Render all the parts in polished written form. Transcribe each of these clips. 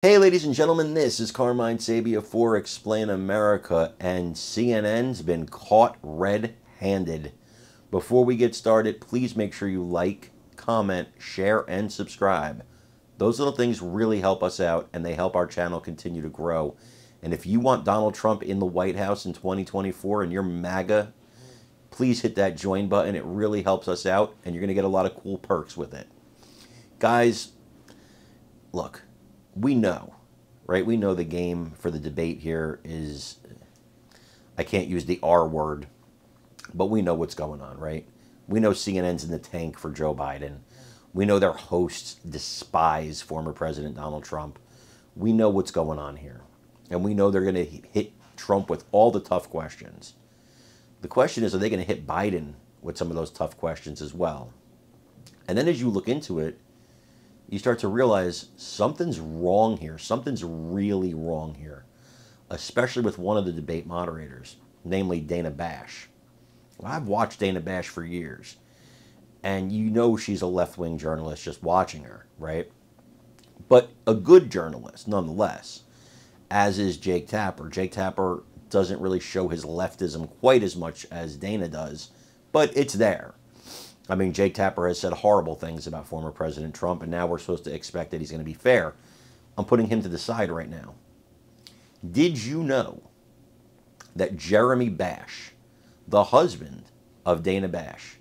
Hey, ladies and gentlemen, this is Carmine Sabia for Explain America, and CNN's been caught red-handed. Before we get started, please make sure you like, comment, share, and subscribe. Those little things really help us out, and they help our channel continue to grow. And if you want Donald Trump in the White House in 2024 and you're MAGA, please hit that join button. It really helps us out, and you're going to get a lot of cool perks with it. Guys, look. We know, right? We know the game for the debate here is, I can't use the R word, but we know what's going on, right? We know CNN's in the tank for Joe Biden. We know their hosts despise former President Donald Trump. We know what's going on here. And we know they're going to hit Trump with all the tough questions. The question is, are they going to hit Biden with some of those tough questions as well? And then as you look into it, you start to realize something's wrong here. Something's really wrong here, especially with one of the debate moderators, namely Dana Bash. Well, I've watched Dana Bash for years, and you know she's a left-wing journalist just watching her, right? But a good journalist, nonetheless, as is Jake Tapper. Jake Tapper doesn't really show his leftism quite as much as Dana does, but it's there. I mean, Jake Tapper has said horrible things about former President Trump, and now we're supposed to expect that he's going to be fair. I'm putting him to the side right now. Did you know that Jeremy Bash, the husband of Dana Bash,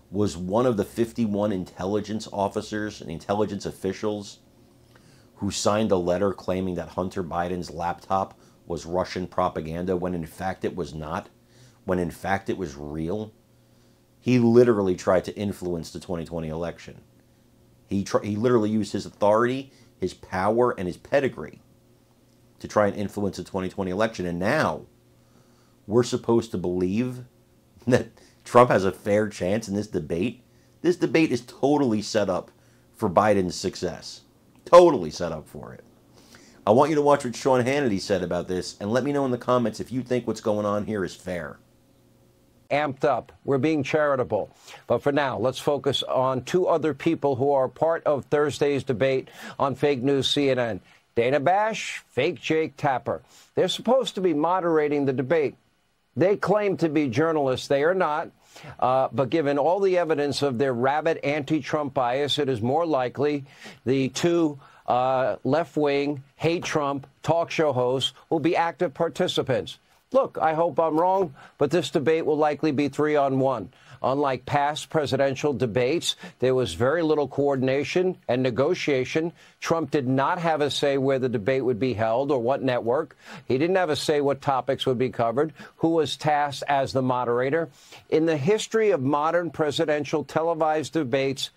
was one of the 51 intelligence officers and intelligence officials who signed a letter claiming that Hunter Biden's laptop was Russian propaganda when in fact it was not, when in fact it was real? He literally tried to influence the 2020 election. He literally used his authority, his power, and his pedigree to try and influence the 2020 election. And now we're supposed to believe that Trump has a fair chance in this debate. This debate is totally set up for Biden's success. Totally set up for it. I want you to watch what Sean Hannity said about this, and let me know in the comments if you think what's going on here is fair. Amped up. We're being charitable. But for now, let's focus on two other people who are part of Thursday's debate on Fake News CNN. Dana Bash, fake Jake Tapper. They're supposed to be moderating the debate. They claim to be journalists. They are not. But given all the evidence of their rabid anti-Trump bias, it is more likely the two left-wing, hate Trump talk show hosts will be active participants. Look, I hope I'm wrong, but this debate will likely be 3-on-1. Unlike past presidential debates, there was very little coordination and negotiation. Trump did not have a say where the debate would be held or what network. He didn't have a say what topics would be covered, who was tasked as the moderator. In the history of modern presidential televised debates,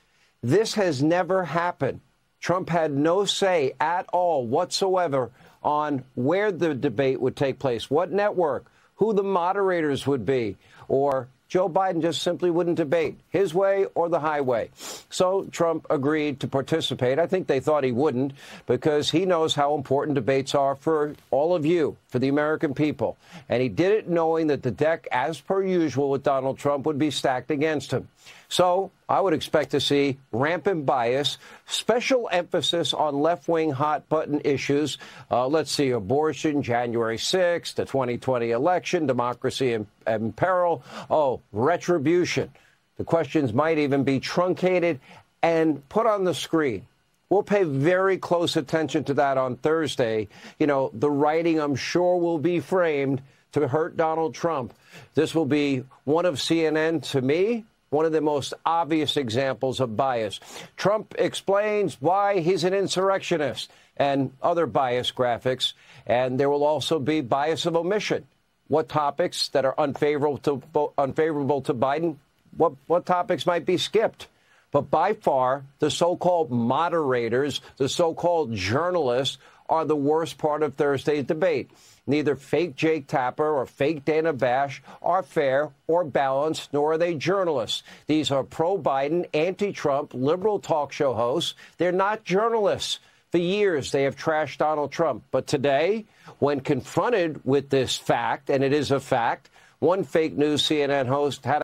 this has never happened. Trump had no say at all whatsoever on where the debate would take place, what network, who the moderators would be, or Joe Biden just simply wouldn't debate his way or the highway. So Trump agreed to participate. I think they thought he wouldn't because he knows how important debates are for all of you, for the American people. And he did it knowing that the deck, as per usual with Donald Trump, would be stacked against him. So I would expect to see rampant bias, special emphasis on left-wing hot-button issues. Let's see, abortion, January 6th, the 2020 election, democracy in peril. Oh, retribution. The questions might even be truncated and put on the screen. We'll pay very close attention to that on Thursday. You know, the writing, I'm sure, will be framed to hurt Donald Trump. This will be one of CNN, to me, one of the most obvious examples of bias. Trump explains why he's an insurrectionist and other bias graphics. And there will also be bias of omission. What topics that are unfavorable to Biden, what topics might be skipped? But by far, the so-called moderators, the so-called journalists, are the worst part of Thursday's debate. Neither fake Jake Tapper or fake Dana Bash are fair or balanced, nor are they journalists. These are pro-Biden, anti-Trump, liberal talk show hosts. They're not journalists. For years, they have trashed Donald Trump. But today, when confronted with this fact, and it is a fact, one fake news CNN host had